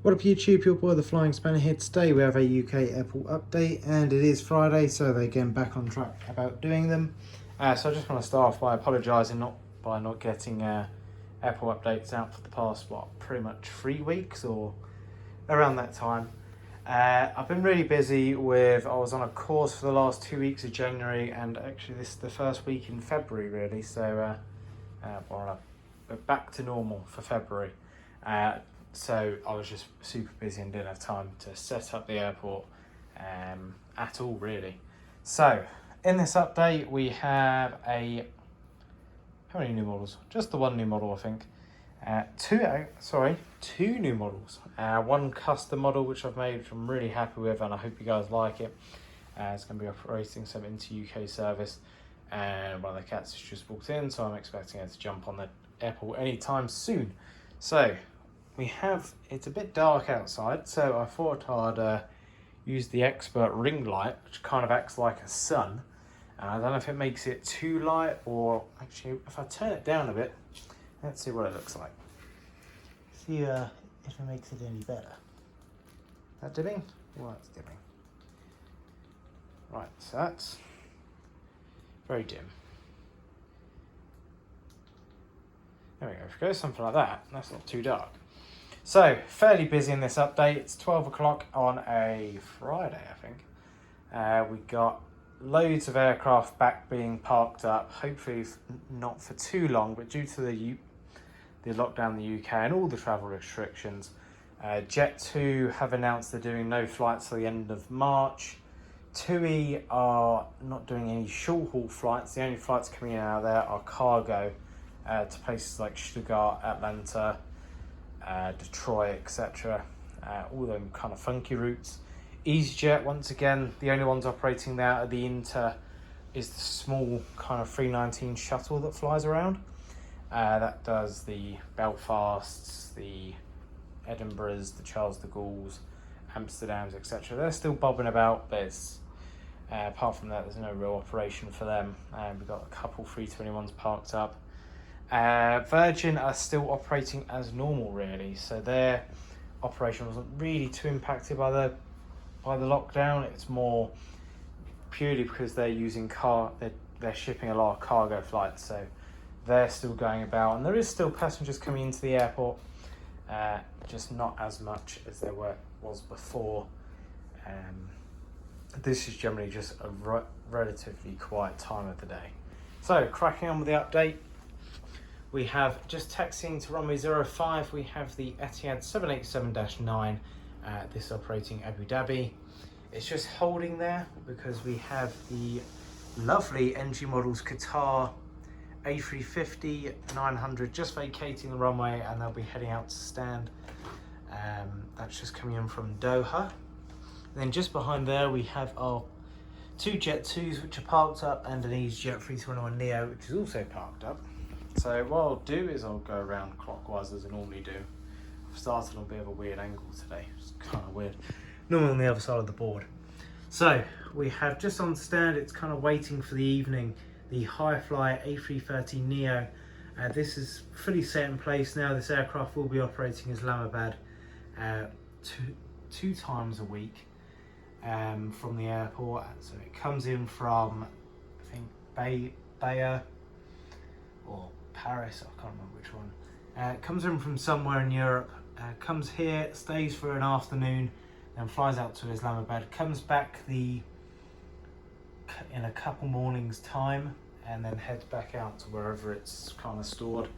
What up YouTube, your boy the Flying Spanner here. Today we have a UK airport update and it is Friday, so they're getting back on track about doing them. So I just want to start off by apologising by not getting airport updates out for the past, pretty much 3 weeks or around that time. I've been really busy I was on a course for the last 2 weeks of January, and actually this is the first week in February really, so we're back to normal for February. So I was just super busy and didn't have time to set up the airport at all really. So in this update we have how many new models? Just the one new model I think. Two new models. One custom model which I've made, which I'm really happy with, and I hope you guys like it. It's going to be operating some into UK service, and one of the cats has just walked in, so I'm expecting her to jump on the airport anytime soon. So it's a bit dark outside, so I thought I'd use the expert ring light, which kind of acts like a sun. I don't know if it makes it too light, or actually if I turn it down a bit, let's see what it looks like. See if it makes it any better. Is that dimming? Well, it's dimming. Right, so that's very dim. There we go. If it goes something like that, that's not too dark. So, fairly busy in this update. It's 12 o'clock on a Friday, I think. We got loads of aircraft back being parked up, hopefully not for too long, but due to the lockdown in the UK and all the travel restrictions, Jet2 have announced they're doing no flights till the end of March. TUI are not doing any short-haul flights. The only flights coming in and out of there are cargo to places like Stuttgart, Atlanta, Detroit, etc. All them kind of funky routes. EasyJet, once again, the only ones operating there are the Inter is the small kind of 319 shuttle that flies around. That does the Belfasts, the Edinburghs, the Charles de Gaulles, Amsterdams, etc. They're still bobbing about, but apart from that, there's no real operation for them. We've got a couple 321s parked up. Virgin are still operating as normal really, so their operation wasn't really too impacted by the lockdown. It's more purely because they're using they're shipping a lot of cargo flights, so they're still going about, and there is still passengers coming into the airport, just not as much as there was before. This is generally just a relatively quiet time of the day. So cracking on with the update, we have just taxiing to runway 05. We have the Etihad 787-9, this operating Abu Dhabi. It's just holding there because we have the lovely NG models Qatar A350 900 just vacating the runway, and they'll be heading out to stand. That's just coming in from Doha. And then just behind there we have our two Jet2s which are parked up, and an EasyJet A321 Neo which is also parked up. So what I'll do is I'll go around clockwise as I normally do. I've started on a bit of a weird angle today. It's kind of weird. Normally on the other side of the board. So we have just on stand, it's kind of waiting for the evening, the high-fly A330 Neo. This is fully set in place now. This aircraft will be operating Islamabad two times a week from the airport. So it comes in from, I think, Bayer or Paris, I can't remember which one. It comes in from somewhere in Europe, comes here, stays for an afternoon, then flies out to Islamabad, comes back in a couple mornings time, and then heads back out to wherever it's kind of stored,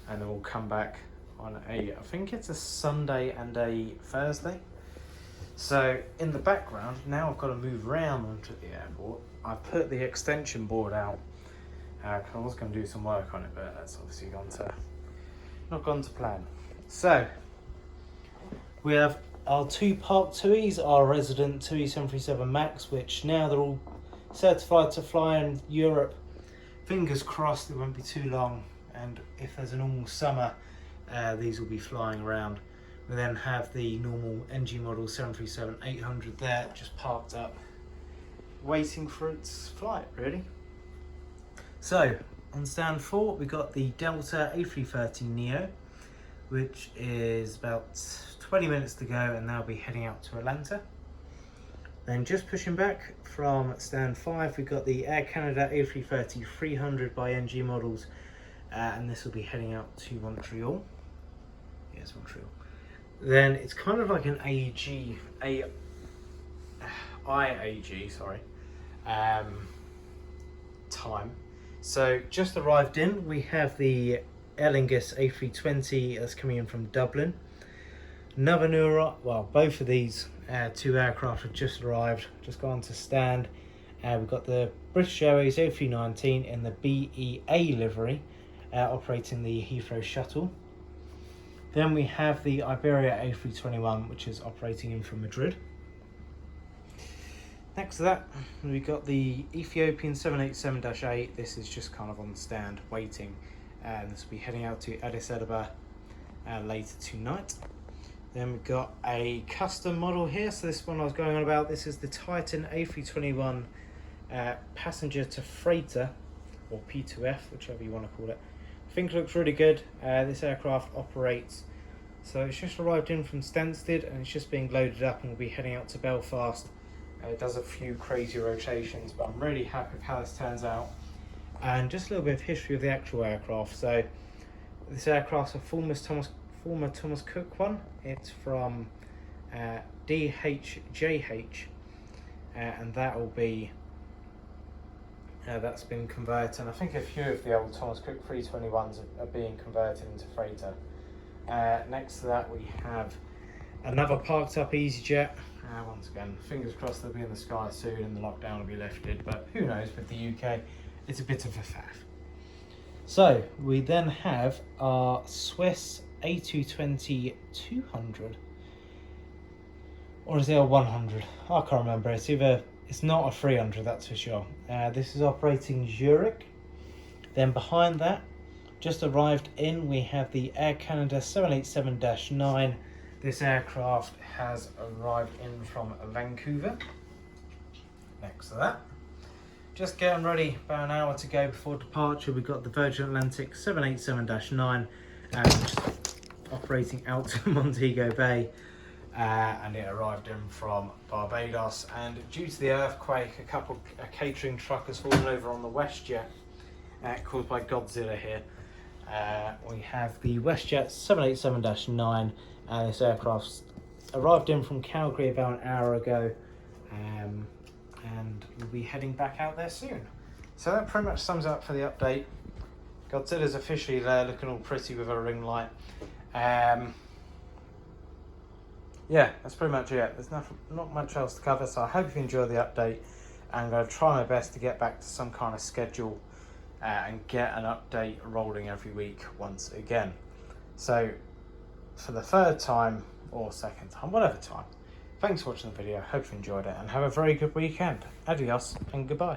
and then we'll come back on I think it's a Sunday and a Thursday. So in the background, now I've got to move around onto the airport. I've put the extension board out. I was going to do some work on it, but that's obviously not gone to plan. So we have our two parked TUIs, our resident TUI 737 MAX, which now they're all certified to fly in Europe. Fingers crossed it won't be too long, and if there's a normal summer, these will be flying around. We then have the normal NG model 737-800 there, just parked up, waiting for its flight really. So on stand 4 we got the Delta A330 Neo, which is about 20 minutes to go and they'll be heading out to Atlanta. Then just pushing back from stand 5, we've got the Air Canada A330 300 by NG models, and this will be heading out to Montreal. Yes, Montreal. Then it's kind of like an IAG, sorry, time. So just arrived in, we have the Airbus A320 that's coming in from Dublin. Another new well, both of these two aircraft have just arrived, just gone to stand. We've got the British Airways A319 in the BEA livery, operating the Heathrow shuttle. Then we have the Iberia A321, which is operating in from Madrid. Next to that, we've got the Ethiopian 787-8. This is just kind of on the stand, waiting. This will be heading out to Addis Ababa later tonight. Then we've got a custom model here. So this one I was going on about, this is the Titan A321 passenger to freighter, or P2F, whichever you want to call it. I think it looks really good. This aircraft operates, so it's just arrived in from Stansted and it's just being loaded up and will be heading out to Belfast. It does a few crazy rotations, but I'm really happy with how this turns out. And just a little bit of history of the actual aircraft. So this aircraft's a former Thomas Cook one. It's from DHJH, and that will be that's been converted, and I think a few of the old Thomas Cook 321s are being converted into freighter. Next to that we have another parked up EasyJet. Once again, fingers crossed they'll be in the sky soon and the lockdown will be lifted, but who knows, with the UK it's a bit of a faff. So we then have our Swiss A220 200, or is it a 100? I can't remember. It's not a 300, that's for sure. This is operating Zurich. Then behind that, just arrived in, we have the Air Canada 787-9. This aircraft has arrived in from Vancouver. Next to that, just getting ready, about an hour to go before departure, we've got the Virgin Atlantic 787-9, which is operating out to Montego Bay. And it arrived in from Barbados, and due to the earthquake, a catering truck has fallen over on the WestJet, caused by Godzilla here. We have the WestJet 787-9, and this aircraft arrived in from Calgary about an hour ago, and we'll be heading back out there soon. So that pretty much sums up for the update. Godzilla's officially there, looking all pretty with a ring light. Yeah, that's pretty much it. There's not much else to cover, so I hope you enjoyed the update. I'm going to try my best to get back to some kind of schedule and get an update rolling every week once again. So, for the third time, or second time, whatever time, thanks for watching the video, hope you enjoyed it, and have a very good weekend. Adios and goodbye.